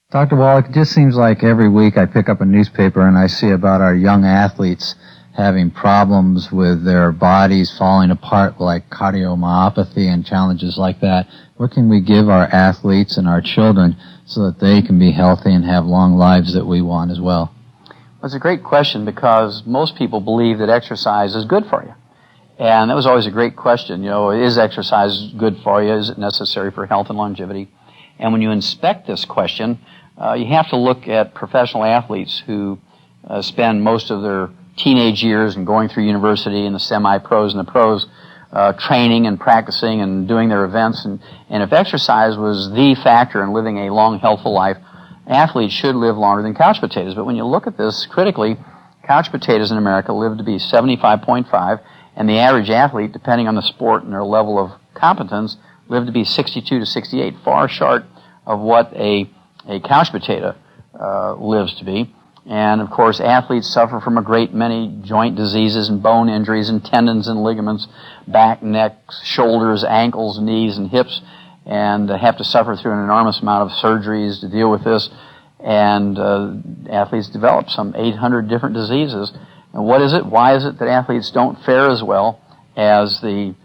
Dr. Wallach, it just seems like every week I pick up a newspaper and I see about our young athletes having problems with their bodies falling apart, like cardiomyopathy and challenges like that. What can we give our athletes and our children so that they can be healthy and have long lives that we want as well? Well, it's a great question because most people believe that exercise is good for you. And that was always a great question. You know, is exercise good for you? Is it necessary for health and longevity? And when you inspect this question, you have to look at professional athletes who spend most of their teenage years and going through university and the semi-pros and the pros training and practicing and doing their events. And if exercise was the factor in living a long, healthful life, athletes should live longer than couch potatoes. But when you look at this critically, couch potatoes in America live to be 75.5, and the average athlete, depending on the sport and their level of competence, live to be 62 to 68, far short of what a couch potato lives to be. And, of course, athletes suffer from a great many joint diseases and bone injuries and tendons and ligaments, back, neck, shoulders, ankles, knees, and hips, and have to suffer through an enormous amount of surgeries to deal with this. And athletes develop some 800 different diseases. And what is it? Why is it that athletes don't fare as well as the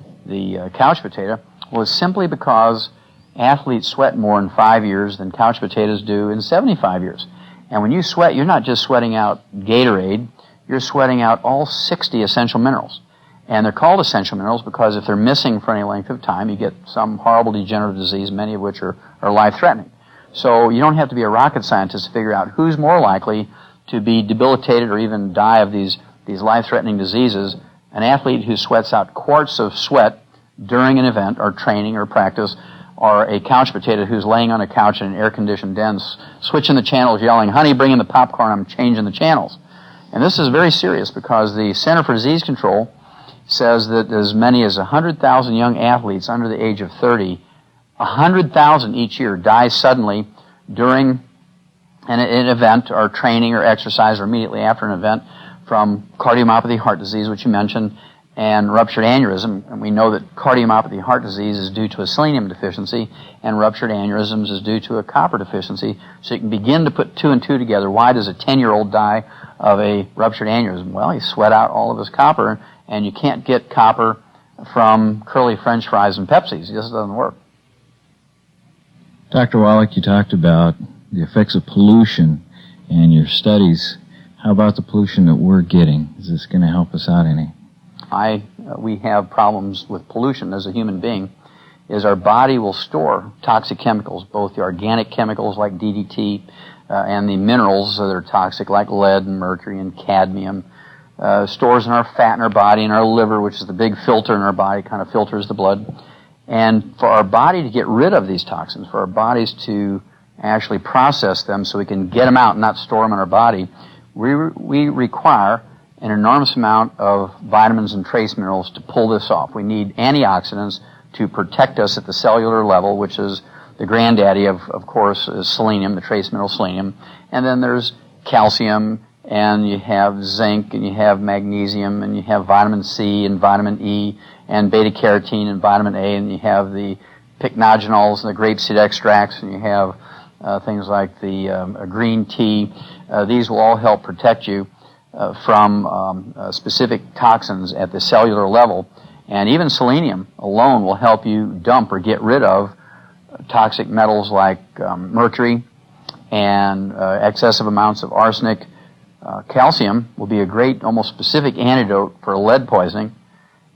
couch potato? Well, it's simply because athletes sweat more in 5 years than couch potatoes do in 75 years. And when you sweat, you're not just sweating out Gatorade, you're sweating out all 60 essential minerals. And they're called essential minerals because if they're missing for any length of time, you get some horrible degenerative disease, many of which are life-threatening. So you don't have to be a rocket scientist to figure out who's more likely to be debilitated or even die of these life-threatening diseases. An athlete who sweats out quarts of sweat during an event or training or practice, or a couch potato who's laying on a couch in an air-conditioned den, switching the channels, yelling, "Honey, bring in the popcorn, I'm changing the channels." And this is very serious because the Center for Disease Control says that as many as 100,000 young athletes under the age of 30, 100,000 each year die suddenly during an event or training or exercise or immediately after an event from cardiomyopathy, heart disease, which you mentioned, and ruptured aneurysm. And we know that cardiomyopathy, heart disease, is due to a selenium deficiency, and ruptured aneurysms is due to a copper deficiency. So you can begin to put two and two together. Why does a 10-year-old die of a ruptured aneurysm? Well, he sweat out all of his copper, and you can't get copper from curly French fries and Pepsis. It just doesn't work. Dr. Wallach, you talked about the effects of pollution and your studies. How about the pollution that we're getting? Is this going to help us out any? We have problems with pollution as a human being, is our body will store toxic chemicals, both the organic chemicals like DDT and the minerals that are toxic like lead and mercury and cadmium, stores in our fat in our body, in our liver, which is the big filter in our body, kind of filters the blood. And for our body to get rid of these toxins, for our bodies to actually process them so we can get them out and not store them in our body, we require an enormous amount of vitamins and trace minerals to pull this off. We need antioxidants to protect us at the cellular level, which is the granddaddy of course, is selenium, the trace mineral selenium. And then there's calcium, and you have zinc, and you have magnesium, and you have vitamin C and vitamin E, and beta-carotene and vitamin A, and you have the pycnogenols and the grapeseed extracts, and you have things like the green tea. These will all help protect you from specific toxins at the cellular level. And even selenium alone will help you dump or get rid of toxic metals like mercury and excessive amounts of arsenic. Calcium will be a great, almost specific antidote for lead poisoning.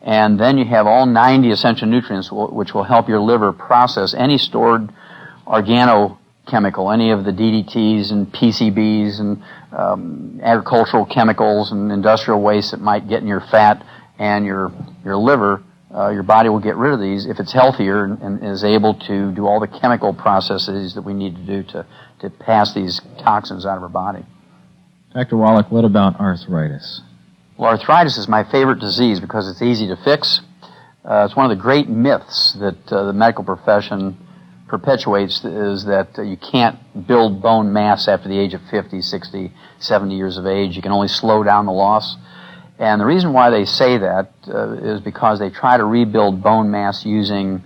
And then you have all 90 essential nutrients which will help your liver process any stored organochemical, any of the DDTs and PCBs and agricultural chemicals and industrial waste that might get in your fat and your liver. Your body will get rid of these if it's healthier and is able to do all the chemical processes that we need to do to pass these toxins out of our body. Dr. Wallach, what about arthritis? Well, arthritis is my favorite disease because it's easy to fix. It's one of the great myths that the medical profession perpetuates, is that you can't build bone mass after the age of 50, 60, 70 years of age. You can only slow down the loss. And the reason why they say that is because they try to rebuild bone mass using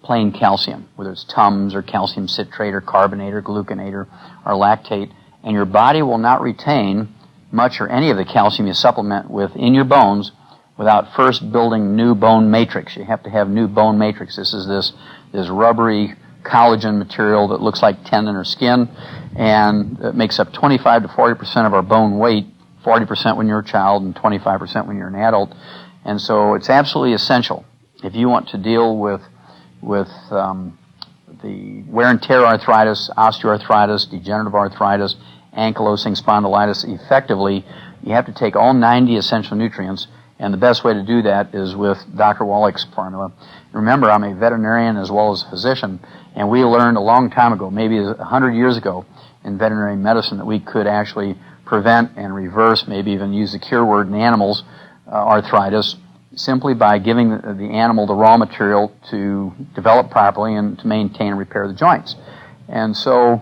plain calcium, whether it's Tums or calcium citrate or carbonate or gluconate or lactate, and your body will not retain much or any of the calcium you supplement with in your bones without first building new bone matrix. You have to have new bone matrix. This is this rubbery collagen material that looks like tendon or skin, and it makes up 25 to 40% of our bone weight, 40% when you're a child and 25% when you're an adult. And so it's absolutely essential if you want to deal with the wear and tear arthritis, osteoarthritis, degenerative arthritis, ankylosing spondylitis effectively. You have to take all 90 essential nutrients, and the best way to do that is with Dr. Wallach's formula. Remember, I'm a veterinarian as well as a physician, and we learned a long time ago, maybe 100 years ago in veterinary medicine, that we could actually prevent and reverse, maybe even use the cure word in animals, arthritis, simply by giving the animal the raw material to develop properly and to maintain and repair the joints. And so,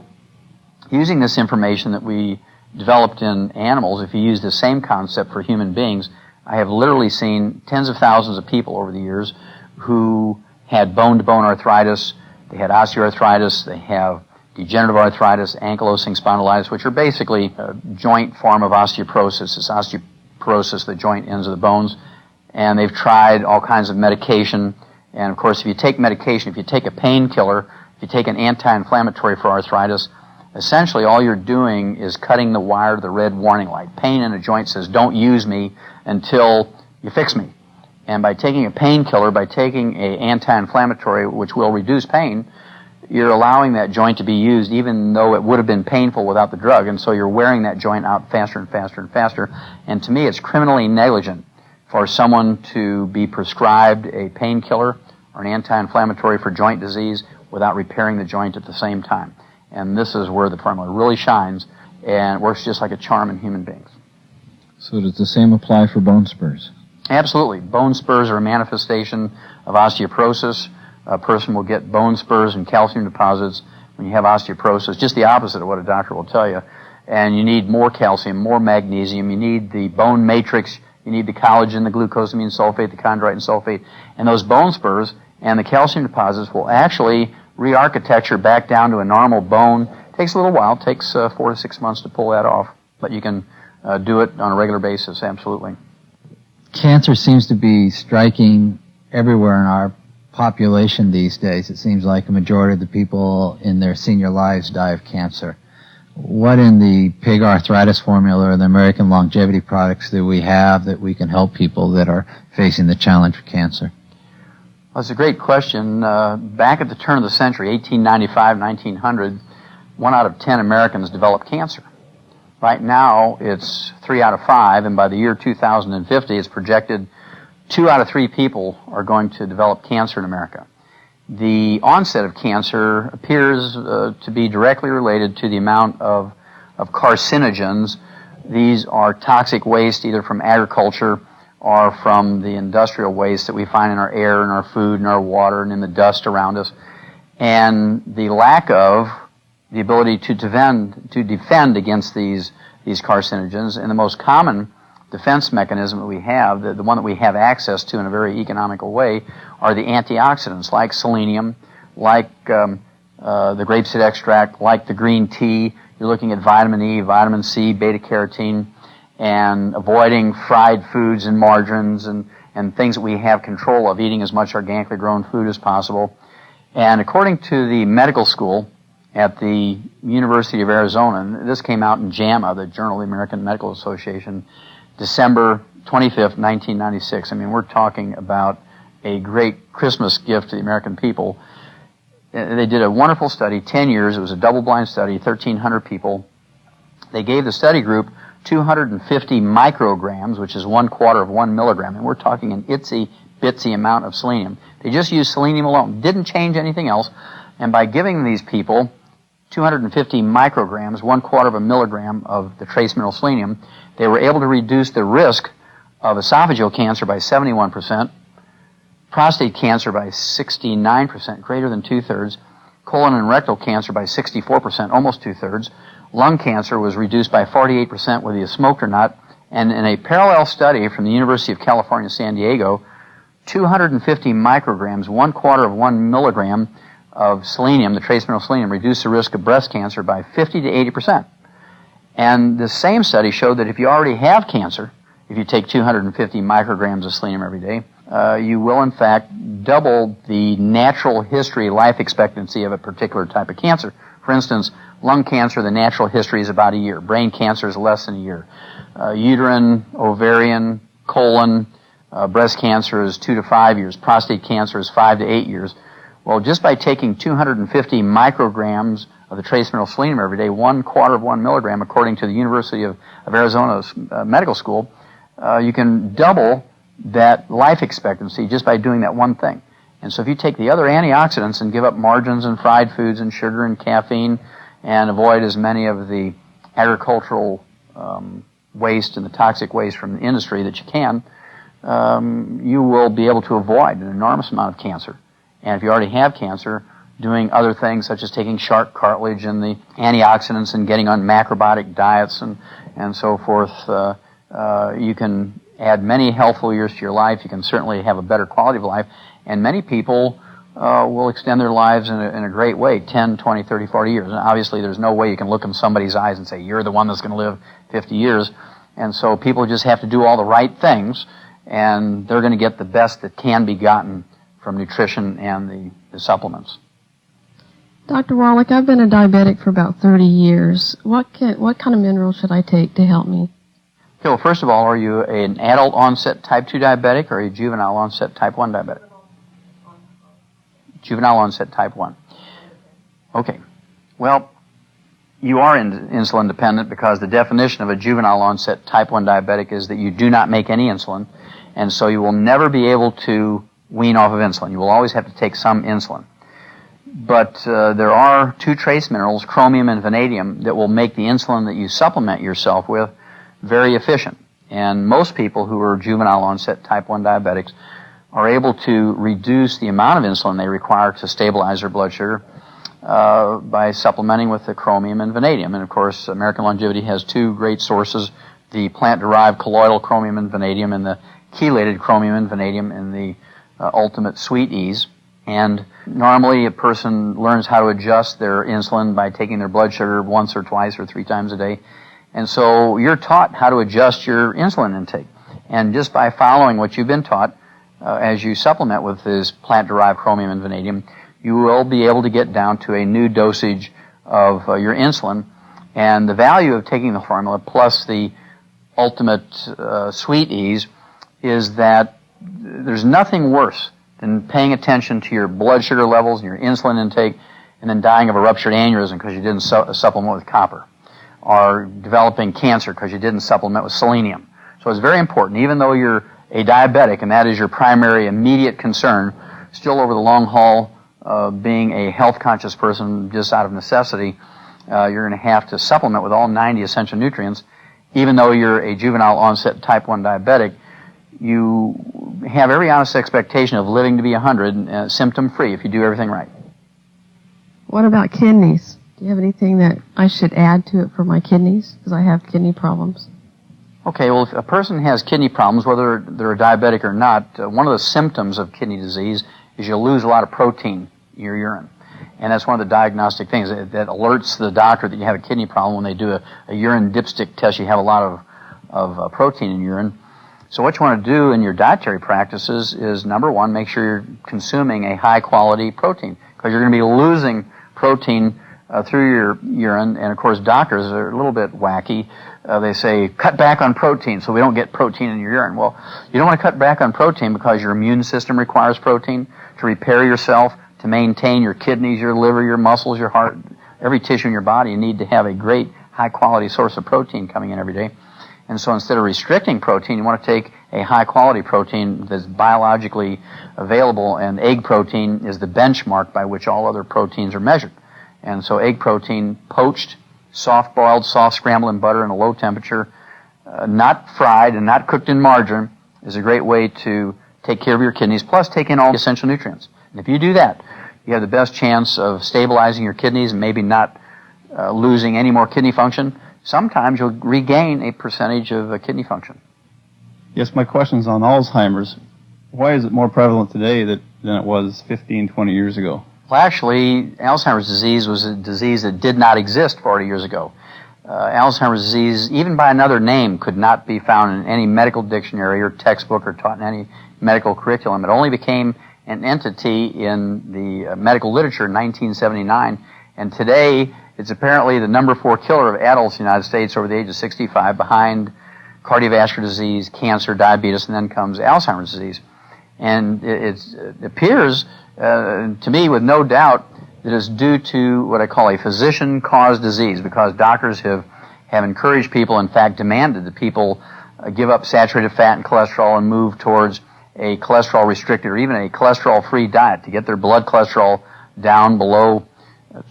using this information that we developed in animals, if you use the same concept for human beings, I have literally seen tens of thousands of people over the years who had bone-to-bone arthritis, they had osteoarthritis, they have degenerative arthritis, ankylosing spondylitis, which are basically a joint form of osteoporosis. It's osteoporosis, the joint ends of the bones. And they've tried all kinds of medication. And of course, if you take medication, if you take a painkiller, if you take an anti-inflammatory for arthritis, essentially all you're doing is cutting the wire to the red warning light. Pain in a joint says, don't use me until you fix me. And by taking a painkiller, by taking an anti-inflammatory, which will reduce pain, you're allowing that joint to be used even though it would have been painful without the drug. And so you're wearing that joint out faster and faster and faster. And to me, it's criminally negligent for someone to be prescribed a painkiller or an anti-inflammatory for joint disease without repairing the joint at the same time. And this is where the formula really shines and works just like a charm in human beings. So does the same apply for bone spurs? Absolutely. Bone spurs are a manifestation of osteoporosis. A person will get bone spurs and calcium deposits when you have osteoporosis, just the opposite of what a doctor will tell you. And you need more calcium, more magnesium, you need the bone matrix, you need the collagen, the glucosamine sulfate, the chondroitin sulfate, and those bone spurs and the calcium deposits will actually re-architecture back down to a normal bone. It takes a little while, it takes 4 to 6 months to pull that off, but you can do it on a regular basis, absolutely. Cancer seems to be striking everywhere in our population these days. It seems like a majority of the people in their senior lives die of cancer. What in the pig arthritis formula or the American longevity products do we have that we can help people that are facing the challenge of cancer? Well, that's a great question. Back at the turn of the century, 1895, 1900, 1 out of 10 Americans developed cancer. Right now, it's 3 out of 5, and by the year 2050, it's projected 2 out of 3 people are going to develop cancer in America. The onset of cancer appears to be directly related to the amount of carcinogens. These are toxic waste either from agriculture or from the industrial waste that we find in our air, in our food, in our water, and in the dust around us. And the lack of the ability to defend against these carcinogens, and the most common defense mechanism that we have, the one that we have access to in a very economical way, are the antioxidants like selenium, like the grapeseed extract, like the green tea. You're looking at vitamin E, vitamin C, beta-carotene, and avoiding fried foods and margarines and things that we have control of, eating as much organically grown food as possible. And according to the medical school at the University of Arizona, and this came out in JAMA, the Journal of the American Medical Association, December 25th, 1996. I mean, we're talking about a great Christmas gift to the American people. They did a wonderful study, 10 years. It was a double-blind study, 1,300 people. They gave the study group 250 micrograms, which is 1/4 of 1 milligram, and we're talking an itsy-bitsy amount of selenium. They just used selenium alone, didn't change anything else, and by giving these people 250 micrograms, 1/4 of a milligram of the trace mineral selenium, they were able to reduce the risk of esophageal cancer by 71%, prostate cancer by 69%, greater than 2/3, colon and rectal cancer by 64%, almost 2/3, lung cancer was reduced by 48% whether you smoked or not, and in a parallel study from the University of California, San Diego, 250 micrograms, 1/4 of 1 milligram of selenium, the trace mineral selenium, reduced the risk of breast cancer by 50 to 80%. And the same study showed that if you already have cancer, if you take 250 micrograms of selenium every day, you will in fact double the natural history life expectancy of a particular type of cancer. For instance, lung cancer, the natural history is about a year. Brain cancer is less than a year. Uterine, ovarian, colon, breast cancer is 2 to 5 years. Prostate cancer is 5 to 8 years. Well, just by taking 250 micrograms of the trace mineral selenium every day, 1/4 of 1 milligram, according to the University of Arizona's medical school, you can double that life expectancy just by doing that one thing. And so if you take the other antioxidants and give up margarines and fried foods and sugar and caffeine and avoid as many of the agricultural waste and the toxic waste from the industry that you can, you will be able to avoid an enormous amount of cancer. And if you already have cancer, doing other things such as taking shark cartilage and the antioxidants and getting on macrobiotic diets and so forth, you can add many healthful years to your life. You can certainly have a better quality of life. And many people will extend their lives in a great way, 10, 20, 30, 40 years. And obviously, there's no way you can look in somebody's eyes and say, you're the one that's going to live 50 years. And so people just have to do all the right things, and they're going to get the best that can be gotten from nutrition and the supplements. Dr. Wallach, I've been a diabetic for about 30 years. What kind of minerals should I take to help me? Okay, well, first of all, are you an adult onset type 2 diabetic or are you juvenile onset type 1 diabetic? Juvenile onset type 1. Okay. Well, you are insulin dependent because the definition of a juvenile onset type 1 diabetic is that you do not make any insulin, and so you will never be able to wean off of insulin. You will always have to take some insulin. But there are two trace minerals, chromium and vanadium, that will make the insulin that you supplement yourself with very efficient. And most people who are juvenile onset type 1 diabetics are able to reduce the amount of insulin they require to stabilize their blood sugar by supplementing with the chromium and vanadium. And of course, American Longevity has two great sources, the plant-derived colloidal chromium and vanadium and the chelated chromium and vanadium in the Ultimate Sweet Ease. And normally a person learns how to adjust their insulin by taking their blood sugar once or twice or 3 times a day. And so you're taught how to adjust your insulin intake. And just by following what you've been taught, as you supplement with this plant-derived chromium and vanadium, you will be able to get down to a new dosage of your insulin. And the value of taking the formula plus the Ultimate Sweet Ease is that there's nothing worse than paying attention to your blood sugar levels and your insulin intake and then dying of a ruptured aneurysm because you didn't supplement with copper, or developing cancer because you didn't supplement with selenium. So it's very important, even though you're a diabetic and that is your primary immediate concern, still over the long haul, being a health-conscious person just out of necessity, you're going to have to supplement with all 90 essential nutrients. Even though you're a juvenile onset type 1 diabetic, you have every honest expectation of living to be 100 symptom-free if you do everything right. What about kidneys? Do you have anything that I should add to it for my kidneys? Because I have kidney problems. Okay, well, if a person has kidney problems, whether they're a diabetic or not, one of the symptoms of kidney disease is you'll lose a lot of protein in your urine. And that's one of the diagnostic things that alerts the doctor that you have a kidney problem. When they do a urine dipstick test, you have a lot of protein in urine. So what you want to do in your dietary practices is, number one, make sure you're consuming a high-quality protein, because you're going to be losing protein through your urine. And, of course, doctors are a little bit wacky. They say, cut back on protein so we don't get protein in your urine. Well, you don't want to cut back on protein because your immune system requires protein to repair yourself, to maintain your kidneys, your liver, your muscles, your heart, every tissue in your body. You need to have a great, high-quality source of protein coming in every day. And so instead of restricting protein, you want to take a high-quality protein that's biologically available, and egg protein is the benchmark by which all other proteins are measured. And so egg protein, poached, soft-boiled, soft-scrambled in butter in a low temperature, not fried and not cooked in margarine, is a great way to take care of your kidneys, plus take in all the essential nutrients. And if you do that, you have the best chance of stabilizing your kidneys and maybe not losing any more kidney function. Sometimes you'll regain a percentage of kidney function. Yes, my question's on Alzheimer's. Why is it more prevalent today than it was 15, 20 years ago? Well, actually, Alzheimer's disease was a disease that did not exist 40 years ago. Alzheimer's disease, even by another name, could not be found in any medical dictionary or textbook or taught in any medical curriculum. It only became an entity in the medical literature in 1979, and today it's apparently the number 4 killer of adults in the United States over the age of 65, behind cardiovascular disease, cancer, diabetes, and then comes Alzheimer's disease. And it appears, to me, with no doubt, that it's due to what I call a physician-caused disease, because doctors have encouraged people, in fact demanded that people give up saturated fat and cholesterol and move towards a cholesterol-restricted or even a cholesterol-free diet to get their blood cholesterol down below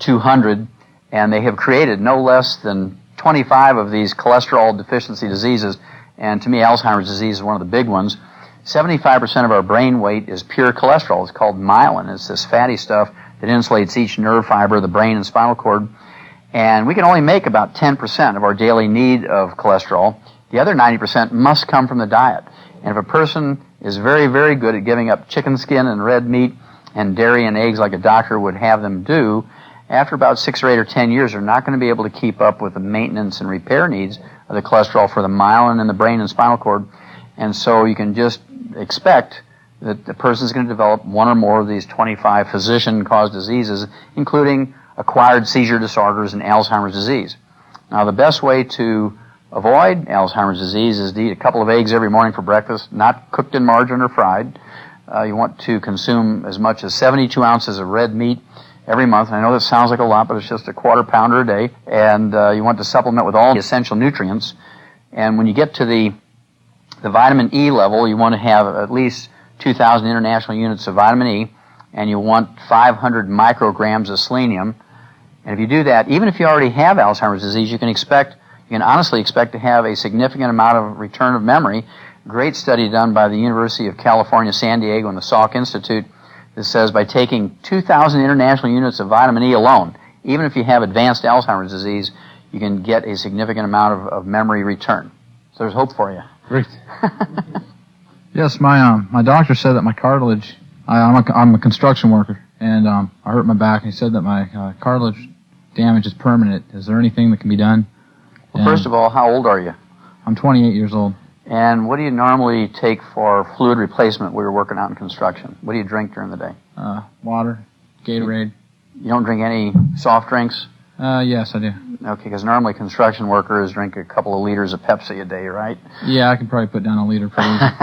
200, and they have created no less than 25 of these cholesterol deficiency diseases, and to me Alzheimer's disease is one of the big ones. 75% of our brain weight is pure cholesterol. It's called myelin. It's this fatty stuff that insulates each nerve fiber of the brain and spinal cord, and we can only make about 10% of our daily need of cholesterol. The other 90% must come from the diet, and if a person is very, very good at giving up chicken skin and red meat and dairy and eggs like a doctor would have them do, after about 6 or 8 or 10 years, they're not going to be able to keep up with the maintenance and repair needs of the cholesterol for the myelin in the brain and spinal cord. And so you can just expect that the person is going to develop one or more of these 25 physician-caused diseases, including acquired seizure disorders and Alzheimer's disease. Now, the best way to avoid Alzheimer's disease is to eat a couple of eggs every morning for breakfast, not cooked in margarine or fried. You want to consume as much as 72 ounces of red meat every month. And I know that sounds like a lot, but it's just a quarter pounder a day. And you want to supplement with all the essential nutrients. And when you get to the vitamin E level, you want to have at least 2,000 international units of vitamin E, and you want 500 micrograms of selenium. And if you do that, even if you already have Alzheimer's disease, you can honestly expect to have a significant amount of return of memory. Great study done by the University of California, San Diego, and the Salk Institute that says by taking 2,000 international units of vitamin E alone, even if you have advanced Alzheimer's disease, you can get a significant amount of memory return. So there's hope for you. Great. Yes, my doctor said that my cartilage, I'm a construction worker, and I hurt my back, and he said that my cartilage damage is permanent. Is there anything that can be done? Well, first of all, how old are you? I'm 28 years old. And what do you normally take for fluid replacement when you're working out in construction? What do you drink during the day? Water, Gatorade. You don't drink any soft drinks? Yes, I do. Okay, because normally construction workers drink a couple of liters of Pepsi a day, right? Yeah, I can probably put down a liter pretty easy.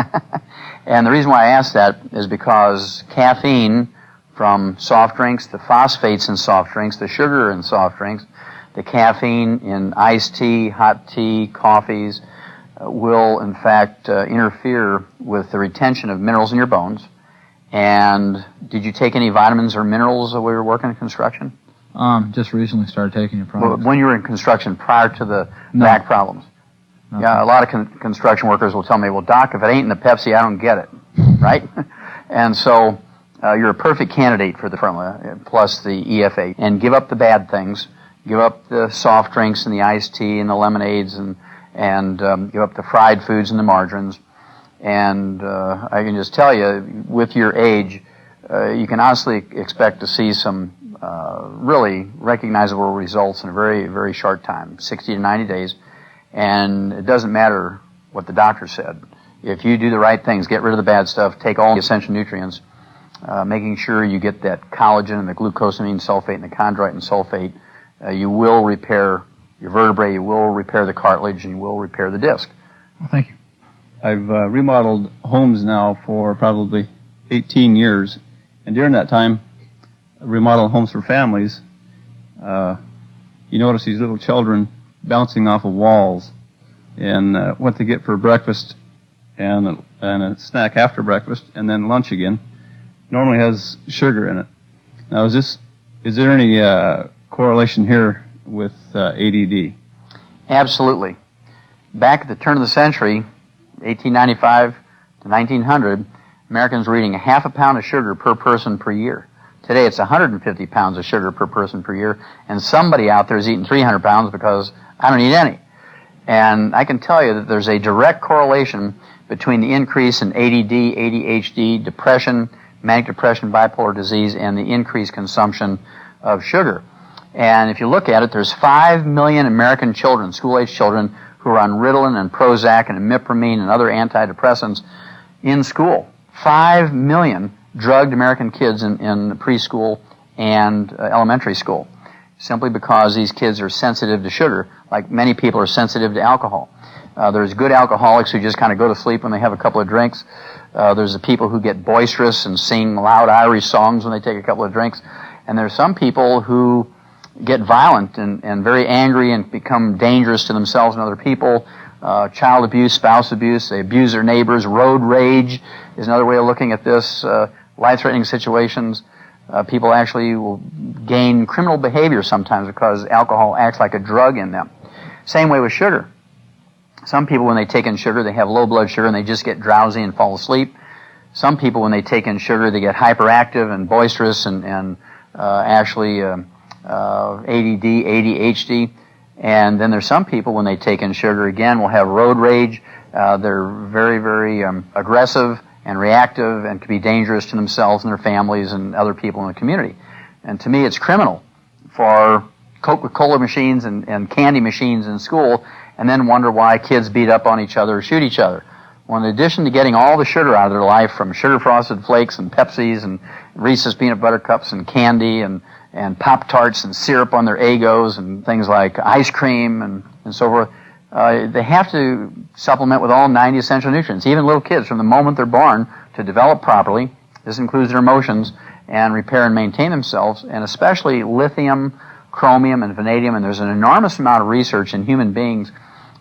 And the reason why I ask that is because caffeine from soft drinks, the phosphates in soft drinks, the sugar in soft drinks, the caffeine in iced tea, hot tea, coffees, will in fact interfere with the retention of minerals in your bones. And did you take any vitamins or minerals while you were working in construction? Just recently started taking your products. Well, when you were in construction prior to the back problems? Okay. Yeah, a lot of construction workers will tell me, well, Doc, if it ain't in the Pepsi, I don't get it, right? And so you're a perfect candidate for the formula, plus the EFA. And give up the bad things. Give up the soft drinks and the iced tea and the lemonades and give up the fried foods and the margarines. And I can just tell you, with your age, you can honestly expect to see some really recognizable results in a very, very short time, 60 to 90 days. And it doesn't matter what the doctor said. If you do the right things, get rid of the bad stuff, take all the essential nutrients, making sure you get that collagen and the glucosamine sulfate and the chondroitin sulfate, you will repair your vertebrae, you will repair the cartilage, and you will repair the disc. Well, thank you. I've remodeled homes now for probably 18 years, and during that time, remodeling homes for families, you notice these little children bouncing off of walls, and what they get for breakfast and a snack after breakfast, and then lunch again, normally has sugar in it. Now, is there any correlation here with ADD? Absolutely. Back at the turn of the century, 1895 to 1900, Americans were eating a half a pound of sugar per person per year. Today it's 150 pounds of sugar per person per year, and somebody out there is eating 300 pounds because I don't eat any. And I can tell you that there's a direct correlation between the increase in ADD, ADHD, depression, manic depression, bipolar disease, and the increased consumption of sugar. And if you look at it, there's 5 million American children, school-age children, who are on Ritalin and Prozac and imipramine and other antidepressants in school. 5 million drugged American kids in preschool and elementary school, simply because these kids are sensitive to sugar, like many people are sensitive to alcohol. There's good alcoholics who just kind of go to sleep when they have a couple of drinks. There's the people who get boisterous and sing loud Irish songs when they take a couple of drinks. And there's some people who get violent and very angry and become dangerous to themselves and other people. Child abuse, spouse abuse, they abuse their neighbors. Road rage is another way of looking at this. Life-threatening situations. People actually will gain criminal behavior sometimes because alcohol acts like a drug in them. Same way with sugar. Some people, when they take in sugar, they have low blood sugar and they just get drowsy and fall asleep. Some people, when they take in sugar, they get hyperactive and boisterous and actually ADD, ADHD. And then there's some people, when they take in sugar, again, will have road rage. They're very, very aggressive and reactive and can be dangerous to themselves and their families and other people in the community. And to me, it's criminal for Coca-Cola machines and candy machines in school and then wonder why kids beat up on each other or shoot each other. Well, in addition to getting all the sugar out of their life from sugar frosted flakes and Pepsis and Reese's peanut butter cups and candy and Pop-Tarts and syrup on their Egos and things like ice cream and so forth, they have to supplement with all 90 essential nutrients, even little kids from the moment they're born, to develop properly. This includes their emotions and repair and maintain themselves, and especially lithium, chromium, and vanadium. And there's an enormous amount of research in human beings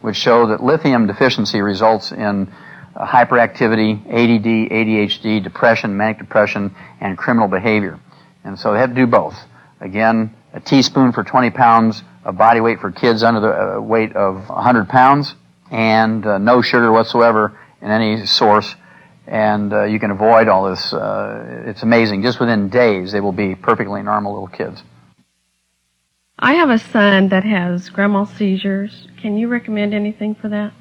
which show that lithium deficiency results in hyperactivity, ADD, ADHD, depression, manic depression, and criminal behavior. And so they have to do both. Again, a teaspoon for 20 pounds of body weight for kids under the weight of 100 pounds, and no sugar whatsoever in any source. And you can avoid all this. It's amazing. Just within days, they will be perfectly normal little kids. I have a son that has grand mal seizures. Can you recommend anything for that?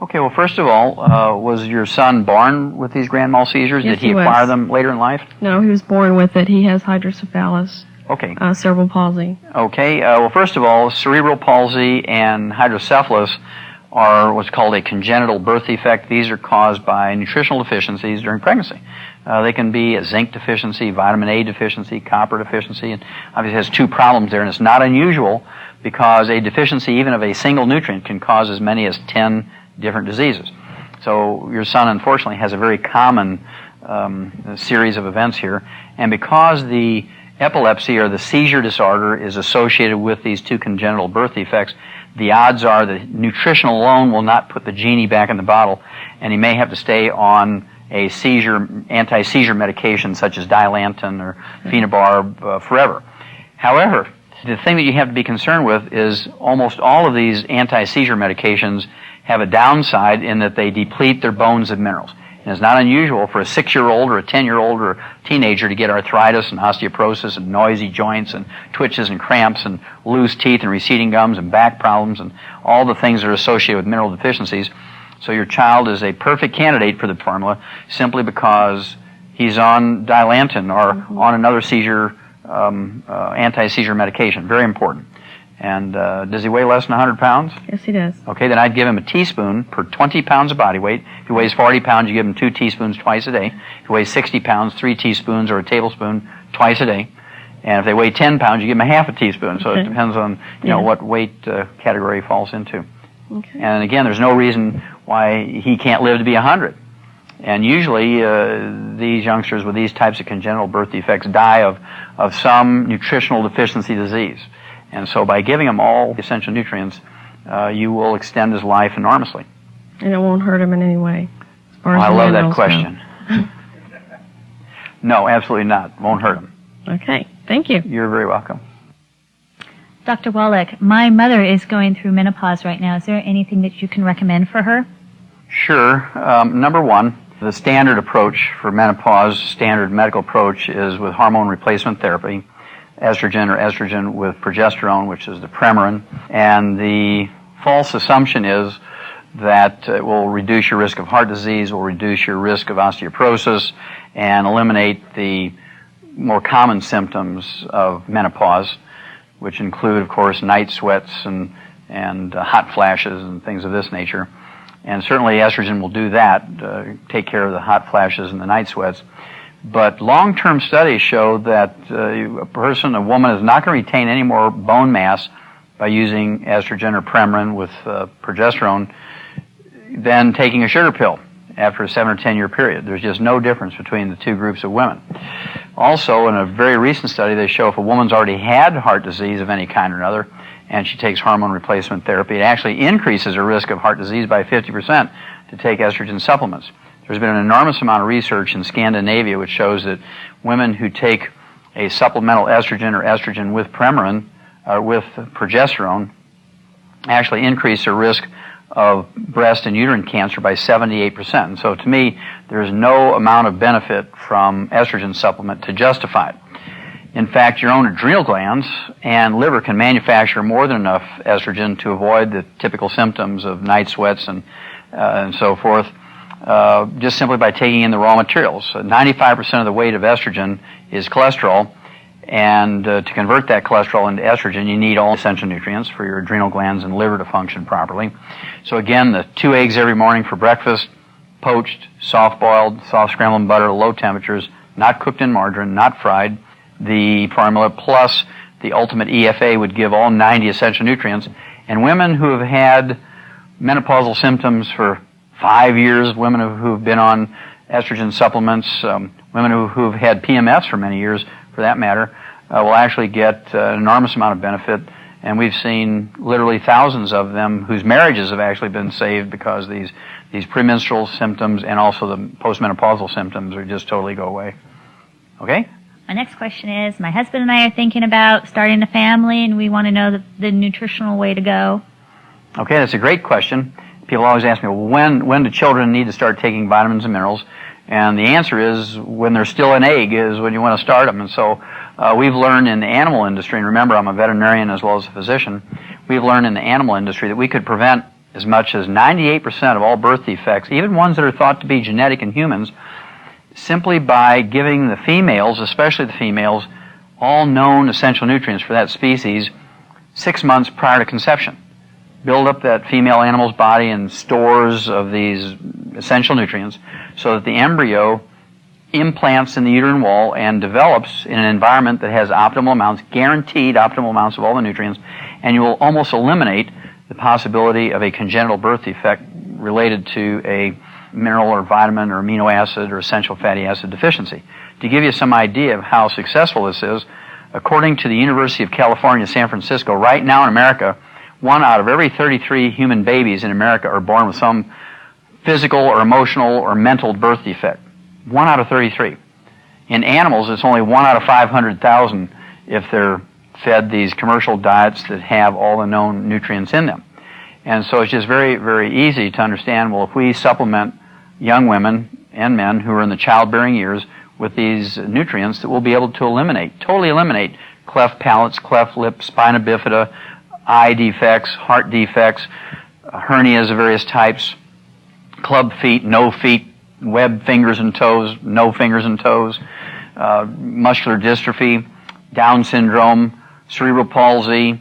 Okay, well, first of all, was your son born with these grand mal seizures? Yes, Did he acquire them later in life? No, he was born with it. He has hydrocephalus. Okay. Cerebral palsy. Okay, well, first of all, cerebral palsy and hydrocephalus are what's called a congenital birth defect. These are caused by nutritional deficiencies during pregnancy. They can be a zinc deficiency, vitamin A deficiency, copper deficiency, and obviously has two problems there, and it's not unusual because a deficiency even of a single nutrient can cause as many as 10 different diseases. So your son, unfortunately, has a very common series of events here, and because the epilepsy or the seizure disorder is associated with these two congenital birth defects, the odds are that nutrition alone will not put the genie back in the bottle, and he may have to stay on a anti-seizure medication such as Dilantin or phenobarb forever. However, the thing that you have to be concerned with is almost all of these anti-seizure medications have a downside in that they deplete their bones of minerals. And it's not unusual for a 6-year-old or a 10-year-old or a teenager to get arthritis and osteoporosis and noisy joints and twitches and cramps and loose teeth and receding gums and back problems and all the things that are associated with mineral deficiencies. So your child is a perfect candidate for the formula simply because he's on Dilantin or on another seizure, anti-seizure medication. Very important. And does he weigh less than 100 pounds? Yes, he does. Okay, then I'd give him a teaspoon per 20 pounds of body weight. If he weighs 40 pounds, you give him 2 teaspoons twice a day. If he weighs 60 pounds, 3 teaspoons or a tablespoon twice a day. And if they weigh 10 pounds, you give them a half a teaspoon. So it depends on what weight category he falls into. Okay. And again, there's no reason why he can't live to be 100. And usually these youngsters with these types of congenital birth defects die of some nutritional deficiency disease. And so by giving him all the essential nutrients, you will extend his life enormously. And it won't hurt him in any way? As far as I love that question. No, absolutely not. Won't hurt him. Okay. Thank you. You're very welcome. Dr. Wallach, my mother is going through menopause right now. Is there anything that you can recommend for her? Sure. Number one, the standard approach for menopause, standard medical approach, is with hormone replacement therapy, estrogen or estrogen with progesterone, which is the Premarin. And the false assumption is that will reduce your risk of heart disease, will reduce your risk of osteoporosis, and eliminate the more common symptoms of menopause, which include, of course, night sweats and hot flashes and things of this nature. And certainly estrogen will do that, take care of the hot flashes and the night sweats. But long-term studies show that a woman is not going to retain any more bone mass by using estrogen or Premarin with progesterone than taking a sugar pill after a 7 or 10 year period. There's just no difference between the two groups of women. Also, in a very recent study, they show if a woman's already had heart disease of any kind or another, and she takes hormone replacement therapy, it actually increases her risk of heart disease by 50% to take estrogen supplements. There's been an enormous amount of research in Scandinavia which shows that women who take a supplemental estrogen or estrogen with Premarin, with progesterone, actually increase their risk of breast and uterine cancer by 78%. And so to me, there's no amount of benefit from estrogen supplement to justify it. In fact, your own adrenal glands and liver can manufacture more than enough estrogen to avoid the typical symptoms of night sweats and so forth, just simply by taking in the raw materials. 95% of the weight of estrogen is cholesterol, and to convert that cholesterol into estrogen, you need all essential nutrients for your adrenal glands and liver to function properly. So again, the 2 eggs every morning for breakfast, poached, soft-boiled, soft scrambled butter at low temperatures, not cooked in margarine, not fried. The formula plus the ultimate EFA would give all 90 essential nutrients. And women who have had menopausal symptoms for 5 years, women who have been on estrogen supplements, women who have had PMS for many years, for that matter, will actually get an enormous amount of benefit. And we've seen literally thousands of them whose marriages have actually been saved because these premenstrual symptoms and also the postmenopausal symptoms are just totally go away. Okay? My next question is, my husband and I are thinking about starting a family, and we want to know the nutritional way to go. Okay, that's a great question. People always ask me, well, when do children need to start taking vitamins and minerals? And the answer is when they're still an egg is when you want to start them. And so we've learned in the animal industry, and remember I'm a veterinarian as well as a physician, we've learned in the animal industry that we could prevent as much as 98% of all birth defects, even ones that are thought to be genetic in humans, simply by giving the females, especially the females, all known essential nutrients for that species 6 months prior to conception. Build up that female animal's body in stores of these essential nutrients so that the embryo implants in the uterine wall and develops in an environment that has optimal amounts, guaranteed optimal amounts of all the nutrients, and you will almost eliminate the possibility of a congenital birth defect related to a mineral or vitamin or amino acid or essential fatty acid deficiency. To give you some idea of how successful this is, according to the University of California, San Francisco, right now in America, 1 out of every 33 human babies in America are born with some physical or emotional or mental birth defect. 1 out of 33. In animals, it's only 1 out of 500,000 if they're fed these commercial diets that have all the known nutrients in them. And so it's just very, very easy to understand, well, if we supplement young women and men who are in the childbearing years with these nutrients, that we'll be able to eliminate, totally eliminate cleft palates, cleft lip, spina bifida, eye defects, heart defects, hernias of various types, club feet, no feet, webbed fingers and toes, no fingers and toes, muscular dystrophy, Down syndrome, cerebral palsy,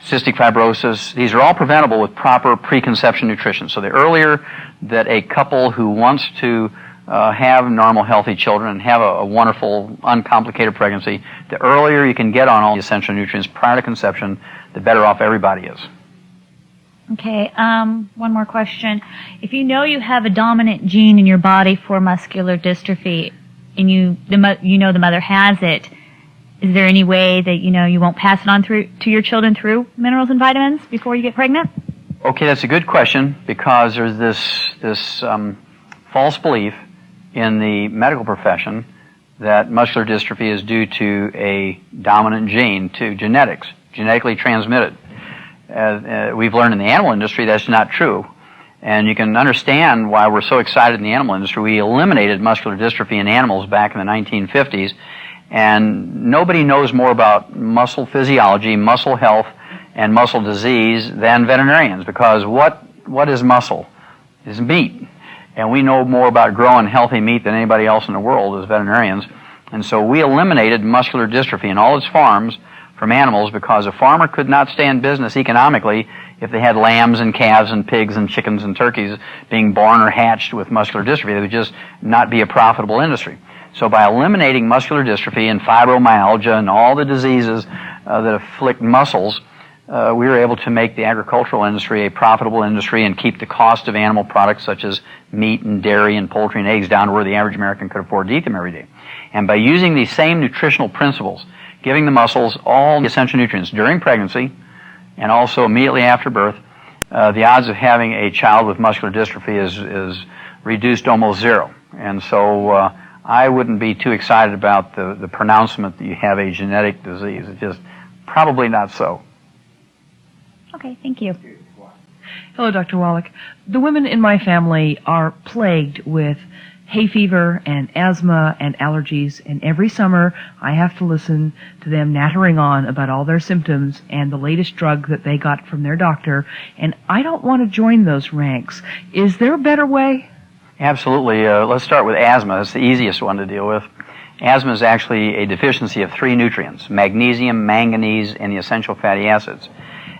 cystic fibrosis. These are all preventable with proper preconception nutrition. So the earlier that a couple who wants to have normal, healthy children and have a wonderful, uncomplicated pregnancy, the earlier you can get on all the essential nutrients prior to conception, the better off everybody is. Okay, one more question. If you know you have a dominant gene in your body for muscular dystrophy, and you know the mother has it, is there any way that you won't pass it on through to your children through minerals and vitamins before you get pregnant? Okay, that's a good question, because there's this false belief in the medical profession that muscular dystrophy is due to a dominant gene, to genetics, genetically transmitted. We've learned in the animal industry that's not true. And you can understand why we're so excited in the animal industry. We eliminated muscular dystrophy in animals back in the 1950s, and nobody knows more about muscle physiology, muscle health, and muscle disease than veterinarians, because what what is muscle? It's meat. And we know more about growing healthy meat than anybody else in the world as veterinarians. And so we eliminated muscular dystrophy in all its forms from animals because a farmer could not stay in business economically if they had lambs and calves and pigs and chickens and turkeys being born or hatched with muscular dystrophy. They would just not be a profitable industry. So by eliminating muscular dystrophy and fibromyalgia and all the diseases that afflict muscles, we were able to make the agricultural industry a profitable industry and keep the cost of animal products such as meat and dairy and poultry and eggs down to where the average American could afford to eat them every day. And by using these same nutritional principles, giving the muscles all the essential nutrients during pregnancy and also immediately after birth, the odds of having a child with muscular dystrophy is reduced almost zero. And so I wouldn't be too excited about the pronouncement that you have a genetic disease. It's just probably not so. Okay, thank you. Hello, Dr. Wallach. The women in my family are plagued with hay fever and asthma and allergies, and every summer I have to listen to them nattering on about all their symptoms and the latest drug that they got from their doctor, and I don't want to join those ranks. Is there a better way? Absolutely. Let's start with asthma. It's the easiest one to deal with. Asthma is actually a deficiency of 3 nutrients: magnesium, manganese, and the essential fatty acids.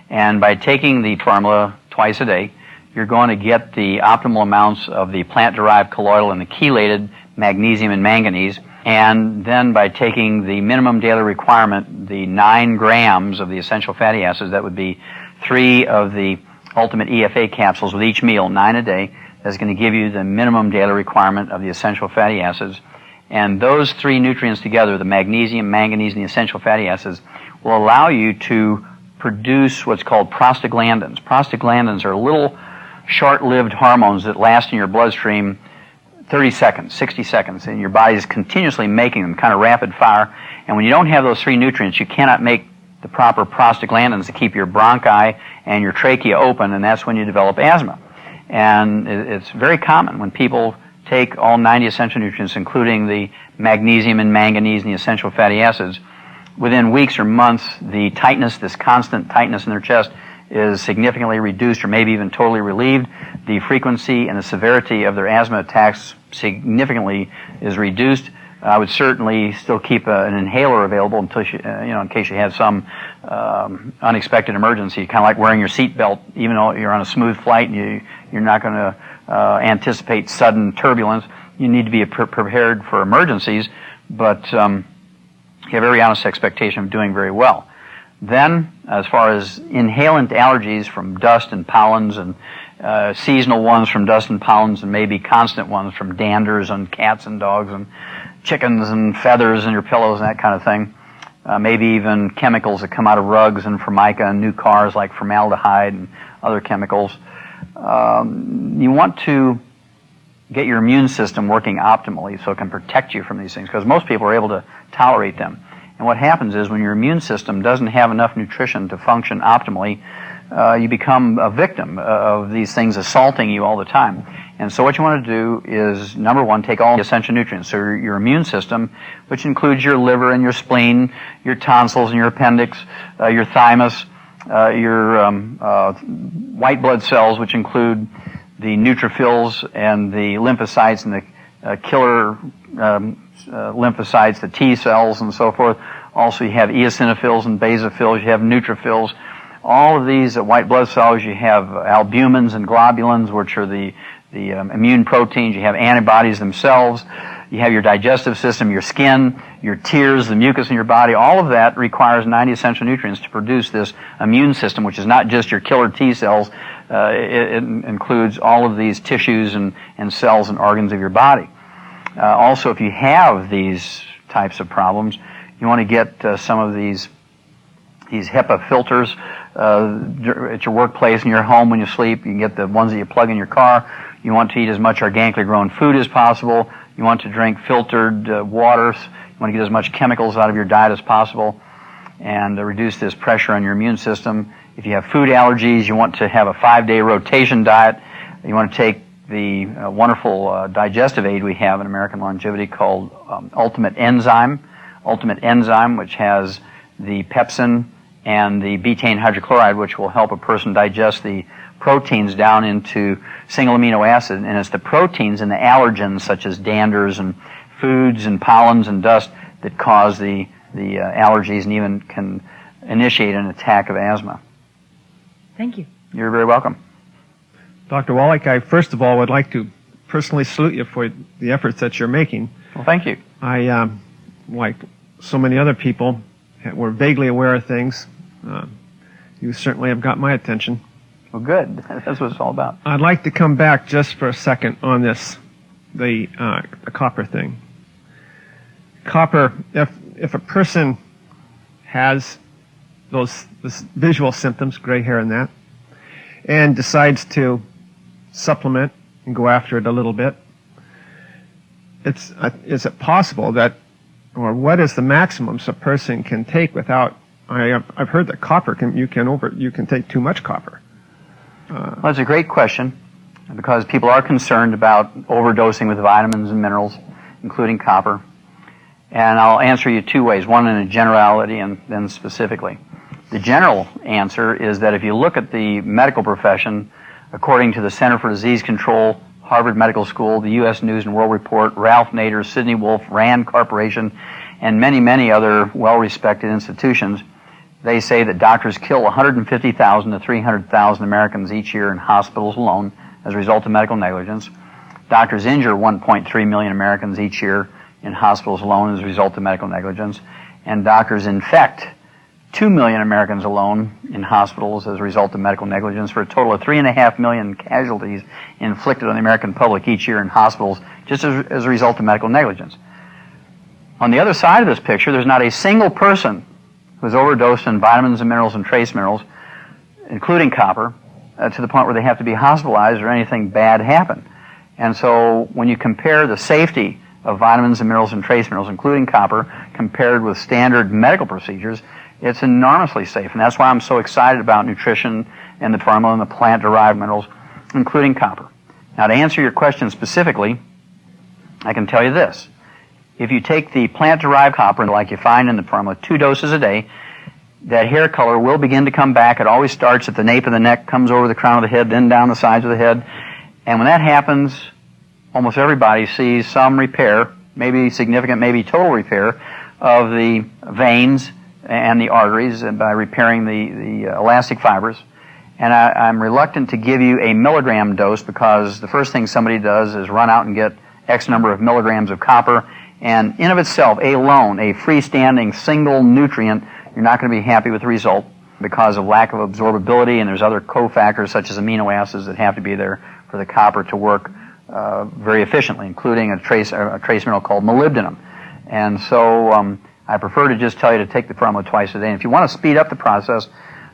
And by taking the formula twice a day, you're going to get the optimal amounts of the plant-derived colloidal and the chelated magnesium and manganese. And then by taking the minimum daily requirement, the 9 grams of the essential fatty acids, that would be 3 of the ultimate EFA capsules with each meal, 9 a day, that's going to give you the minimum daily requirement of the essential fatty acids. And those 3 nutrients together, the magnesium, manganese, and the essential fatty acids, will allow you to produce what's called prostaglandins. Prostaglandins are little short-lived hormones that last in your bloodstream 30 seconds, 60 seconds, and your body is continuously making them, kind of rapid fire. And when you don't have those 3 nutrients, you cannot make the proper prostaglandins to keep your bronchi and your trachea open, and that's when you develop asthma. And it's very common when people take all 90 essential nutrients, including the magnesium and manganese and the essential fatty acids, within weeks or months, the tightness, this constant tightness in their chest, is significantly reduced or maybe even totally relieved. The frequency and the severity of their asthma attacks significantly is reduced. I would certainly still keep an inhaler available until in case you had some unexpected emergency, kind of like wearing your seatbelt, even though you're on a smooth flight and you're not going to anticipate sudden turbulence. You need to be prepared for emergencies, but you have every honest expectation of doing very well. Then, as far as inhalant allergies from dust and pollens, and seasonal ones from dust and pollens, and maybe constant ones from danders on cats and dogs and chickens and feathers in your pillows and that kind of thing, maybe even chemicals that come out of rugs and formica and new cars like formaldehyde and other chemicals. You want to get your immune system working optimally so it can protect you from these things, because most people are able to tolerate them. And what happens is when your immune system doesn't have enough nutrition to function optimally, you become a victim of these things assaulting you all the time. And so what you want to do is, number one, take all the essential nutrients. So your immune system, which includes your liver and your spleen, your tonsils and your appendix, your thymus, your white blood cells, which include the neutrophils and the lymphocytes and the killer lymphocytes, the T cells and so forth. Also you have eosinophils and basophils, you have neutrophils. All of these white blood cells, you have albumins and globulins, which are the immune proteins. You have antibodies themselves. You have your digestive system, your skin, your tears, the mucus in your body. All of that requires 90 essential nutrients to produce this immune system, which is not just your killer T cells. It includes all of these tissues and cells and organs of your body. Also, if you have these types of problems, you want to get some of these HEPA filters at your workplace and your home when you sleep. You can get the ones that you plug in your car. You want to eat as much organically grown food as possible. You want to drink filtered waters. You want to get as much chemicals out of your diet as possible and reduce this pressure on your immune system. If you have food allergies, you want to have a 5-day rotation diet. You want to take the wonderful digestive aid we have in American Longevity called Ultimate Enzyme, which has the pepsin and the betaine hydrochloride, which will help a person digest the proteins down into single amino acid. And it's the proteins and the allergens, such as danders and foods and pollens and dust, that cause the allergies and even can initiate an attack of asthma. Thank you. You're very welcome. Dr. Wallach, I first of all would like to personally salute you for the efforts that you're making. Well, thank you. I, like so many other people, were vaguely aware of things. You certainly have got my attention. Well, good. That's what it's all about. I'd like to come back just for a second on this, the copper thing. Copper, if a person has those visual symptoms, gray hair and that, and decides to supplement and go after it a little bit, is it possible that, or what is the maximum a person can take without? I've heard that copper you can take too much copper. Well, that's a great question, because people are concerned about overdosing with vitamins and minerals, including copper. And I'll answer you two ways, one in a generality and then specifically. The general answer is that if you look at the medical profession, according to the Center for Disease Control, Harvard Medical School, the U.S. News and World Report, Ralph Nader, Sidney Wolf, Rand Corporation, and many, many other well-respected institutions, they say that doctors kill 150,000 to 300,000 Americans each year in hospitals alone as a result of medical negligence. Doctors injure 1.3 million Americans each year in hospitals alone as a result of medical negligence. And doctors infect 2 million Americans alone in hospitals as a result of medical negligence, for a total of 3.5 million casualties inflicted on the American public each year in hospitals just as a result of medical negligence. On the other side of this picture, there's not a single person who's overdosed in vitamins and minerals and trace minerals, including copper, to the point where they have to be hospitalized or anything bad happen. And so when you compare the safety of vitamins and minerals and trace minerals, including copper, compared with standard medical procedures, it's enormously safe. And that's why I'm so excited about nutrition and the formula and the plant-derived minerals, including copper. Now, to answer your question specifically, I can tell you this. If you take the plant-derived copper, like you find in the formula, 2 doses a day, that hair color will begin to come back. It always starts at the nape of the neck, comes over the crown of the head, then down the sides of the head. And when that happens, almost everybody sees some repair, maybe significant, maybe total repair, of the veins and the arteries by repairing the elastic fibers. And I'm reluctant to give you a milligram dose, because the first thing somebody does is run out and get X number of milligrams of copper. And in of itself, alone, a freestanding single nutrient, you're not going to be happy with the result because of lack of absorbability, and there's other cofactors such as amino acids that have to be there for the copper to work very efficiently, including a trace mineral called molybdenum. And so I prefer to just tell you to take the formula twice a day. And if you want to speed up the process,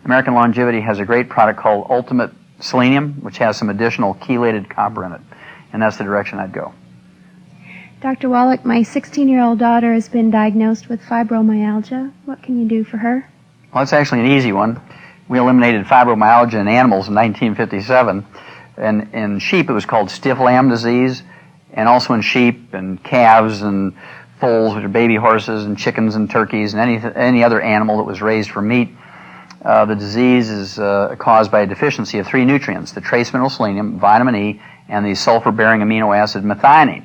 American Longevity has a great product called Ultimate Selenium, which has some additional chelated copper in it. And that's the direction I'd go. Dr. Wallach, my 16-year-old daughter has been diagnosed with fibromyalgia. What can you do for her? Well, it's actually an easy one. We eliminated fibromyalgia in animals in 1957. And in sheep, it was called stiff lamb disease. And also in sheep and calves and foals, which are baby horses, and chickens and turkeys, and any other animal that was raised for meat. The disease is caused by a deficiency of 3 nutrients: the trace mineral selenium, vitamin E, and the sulfur-bearing amino acid methionine.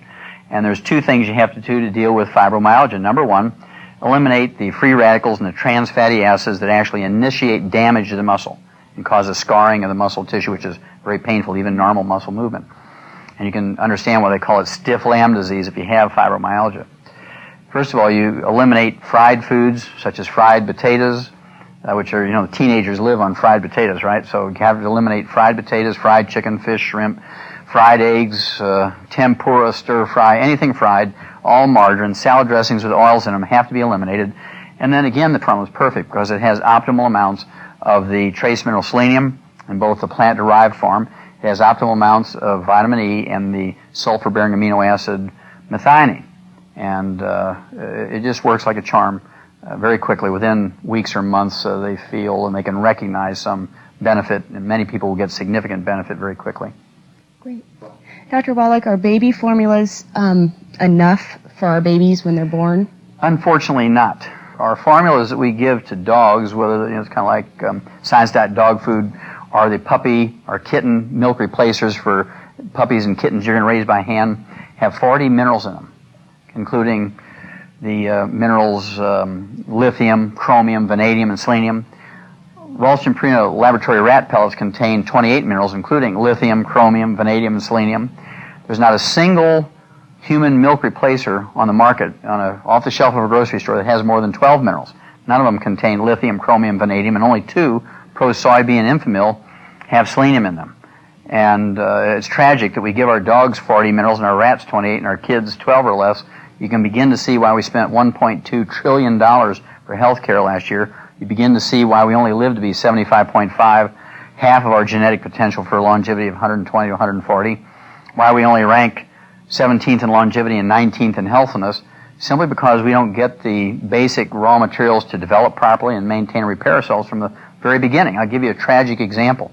And there's 2 things you have to do to deal with fibromyalgia. Number 1, eliminate the free radicals and the trans fatty acids that actually initiate damage to the muscle and cause a scarring of the muscle tissue, which is very painful, even normal muscle movement. And you can understand why they call it stiff lamb disease if you have fibromyalgia. First of all, you eliminate fried foods such as fried potatoes, which are, teenagers live on fried potatoes, right? So you have to eliminate fried potatoes, fried chicken, fish, shrimp, fried eggs, tempura, stir fry, anything fried, all margarine, salad dressings with oils in them have to be eliminated. And then again, the formula is perfect because it has optimal amounts of the trace mineral selenium in both the plant-derived form. It has optimal amounts of vitamin E and the sulfur-bearing amino acid methionine. And it just works like a charm very quickly. Within weeks or months, they feel and they can recognize some benefit, and many people will get significant benefit very quickly. Great. Dr. Wallach, are baby formulas enough for our babies when they're born? Unfortunately not. our formulas that we give to dogs, whether it's kind of like Science Diet dog food, or the puppy or kitten milk replacers for puppies and kittens you're going to raise by hand, have 40 minerals in them, including the minerals lithium, chromium, vanadium, and selenium. Ralston Purina laboratory rat pellets contain 28 minerals, including lithium, chromium, vanadium, and selenium. There's not a single human milk replacer on the market, off the shelf of a grocery store, that has more than 12 minerals. None of them contain lithium, chromium, vanadium, and only 2, Pro-Soybean and Enfamil, have selenium in them. And it's tragic that we give our dogs 40 minerals and our rats 28 and our kids 12 or less. You can begin to see why we spent $1.2 trillion for health care last year. You begin to see why we only live to be 75.5, half of our genetic potential for longevity of 120 to 140, why we only rank 17th in longevity and 19th in healthiness, simply because we don't get the basic raw materials to develop properly and maintain and repair ourselves from the very beginning. I'll give you a tragic example.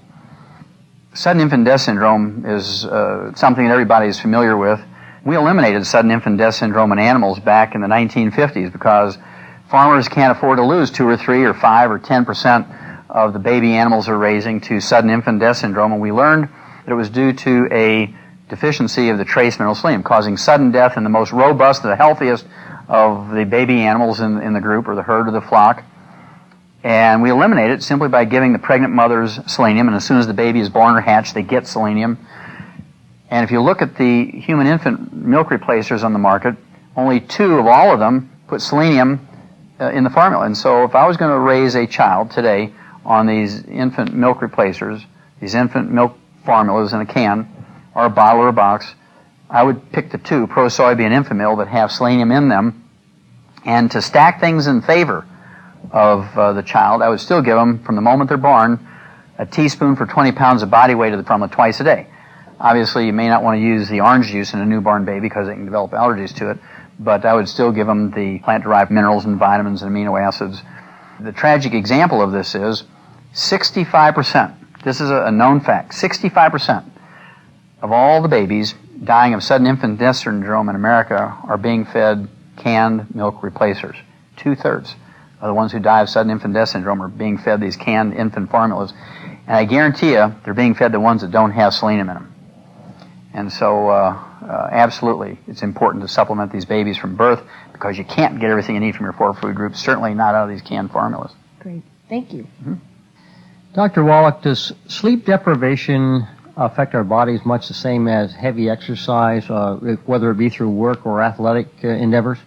Sudden infant death syndrome is something that everybody is familiar with. We eliminated sudden infant death syndrome in animals back in the 1950s because farmers can't afford to lose 2 or 3 or 5 or 10% of the baby animals they're raising to sudden infant death syndrome, and we learned that it was due to a deficiency of the trace mineral selenium, causing sudden death in the most robust, the healthiest of the baby animals in the group or the herd or the flock. And we eliminate it simply by giving the pregnant mothers selenium, and as soon as the baby is born or hatched, they get selenium. And if you look at the human infant milk replacers on the market, only 2 of all of them put selenium in the formula. And so if I was going to raise a child today on these infant milk replacers, these infant milk formulas in a can, or a bottle or a box, I would pick the 2, Pro-Soybean and Enfamil, that have selenium in them. And to stack things in favor of the child, I would still give them, from the moment they're born, a teaspoon for 20 pounds of body weight of the formula twice a day. Obviously, you may not want to use the orange juice in a newborn baby because they can develop allergies to it, but I would still give them the plant-derived minerals and vitamins and amino acids. The tragic example of this is 65%, this is a known fact, 65% of all the babies dying of sudden infant death syndrome in America are being fed canned milk replacers. 2/3 of the ones who die of sudden infant death syndrome are being fed these canned infant formulas. And I guarantee you, they're being fed the ones that don't have selenium in them. And so, absolutely, it's important to supplement these babies from birth because you can't get everything you need from your 4 food groups, certainly not out of these canned formulas. Great. Thank you. Mm-hmm. Dr. Wallach, does sleep deprivation affect our bodies much the same as heavy exercise, whether it be through work or athletic endeavors?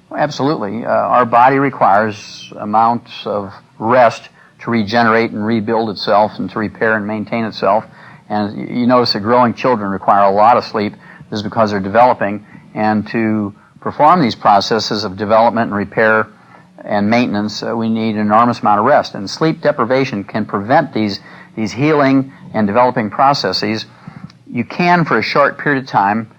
Well, absolutely. Our body requires amounts of rest to regenerate and rebuild itself and to repair and maintain itself. And you notice that growing children require a lot of sleep. This is because they're developing. And to perform these processes of development and repair and maintenance, we need an enormous amount of rest. And sleep deprivation can prevent these healing and developing processes. You can, for a short period of time,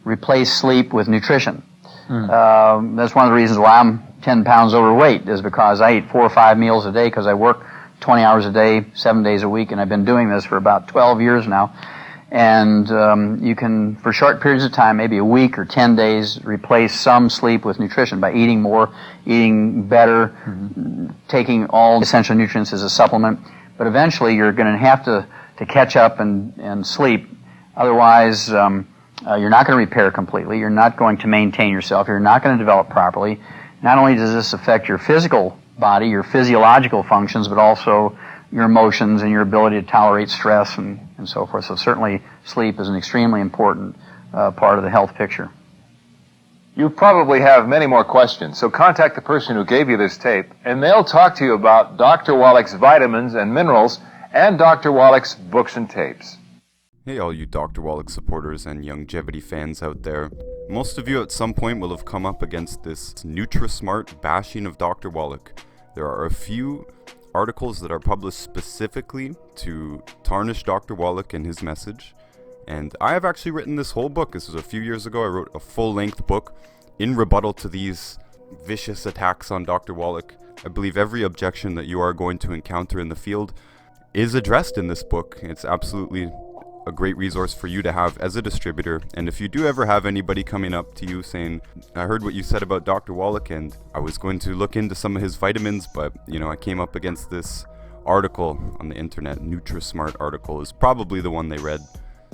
replace sleep with nutrition. That's one of the reasons why I'm 10 pounds overweight, is because I eat 4 or 5 meals a day because I work 20 hours a day, 7 days a week, and I've been doing this for about 12 years now. And you can, for short periods of time, maybe a week or 10 days, replace some sleep with nutrition by eating more, eating better, taking all essential nutrients as a supplement. But eventually you're going to have to catch up and sleep. Otherwise, you're not going to repair completely. You're not going to maintain yourself. You're not going to develop properly. Not only does this affect your physical body, your physiological functions, but also your emotions and your ability to tolerate stress and so forth. So certainly sleep is an extremely important part of the health picture. You probably have many more questions, so contact the person who gave you this tape, and they'll talk to you about Dr. Wallach's vitamins and minerals and Dr. Wallach's books and tapes. Hey all you Dr. Wallach supporters and longevity fans out there. Most of you at some point will have come up against this Nutri-Smart bashing of Dr. Wallach. There are a few articles that are published specifically to tarnish Dr. Wallach and his message. And I have actually written this whole book. This was a few years ago. I wrote a full-length book in rebuttal to these vicious attacks on Dr. Wallach. I believe every objection that you are going to encounter in the field is addressed in this book. It's absolutely a great resource for you to have as a distributor. And if you do ever have anybody coming up to you saying, I heard what you said about Dr. Wallach and I was going to look into some of his vitamins, but I came up against this article on the internet, NutriSmart article is probably the one they read.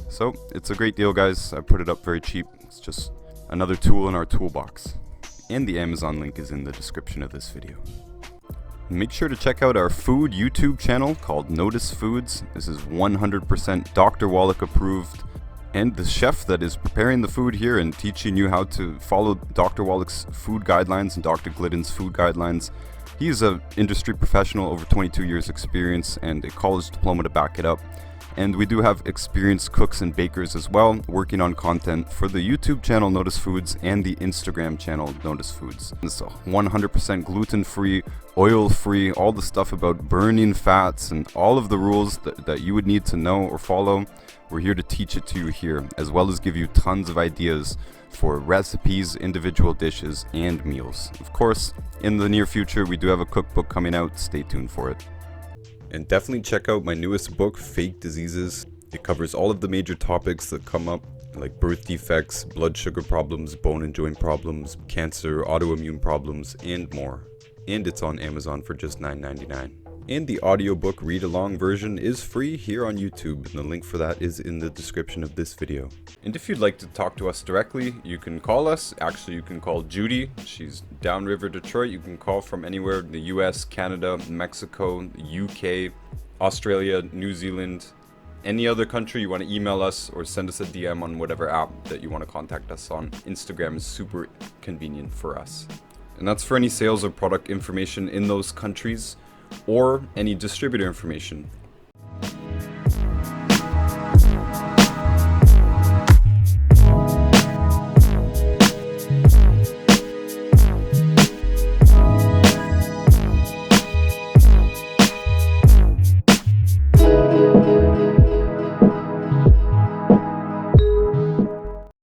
So it's a great deal, guys. I put it up very cheap. It's just another tool in our toolbox. And the Amazon link is in the description of this video. Make sure to check out our food YouTube channel called Notus Foods. This is 100% Dr. Wallach approved. And the chef that is preparing the food here and teaching you how to follow Dr. Wallach's food guidelines and Dr. Glidden's food guidelines. He's an industry professional, over 22 years experience and a college diploma to back it up. And we do have experienced cooks and bakers as well, working on content for the YouTube channel Notus Foods and the Instagram channel Notus Foods. It's 100% gluten-free, oil-free, all the stuff about burning fats and all of the rules that you would need to know or follow. We're here to teach it to you here, as well as give you tons of ideas for recipes, individual dishes, and meals. Of course, in the near future, we do have a cookbook coming out. Stay tuned for it. And definitely check out my newest book, Fake Diseases. It covers all of the major topics that come up, like birth defects, blood sugar problems, bone and joint problems, cancer, autoimmune problems, and more. And it's on Amazon for just $9.99. And the audiobook read-along version is free here on YouTube, and the link for that is in the description of this video. And if you'd like to talk to us directly, you can call us. Actually, you can call Judy. She's downriver Detroit. You can call from anywhere in the US, Canada, Mexico, UK, Australia, New Zealand, any other country. You want to email us or send us a DM on whatever app that you want to contact us on. Instagram is super convenient for us. And that's for any sales or product information in those countries, or any distributor information.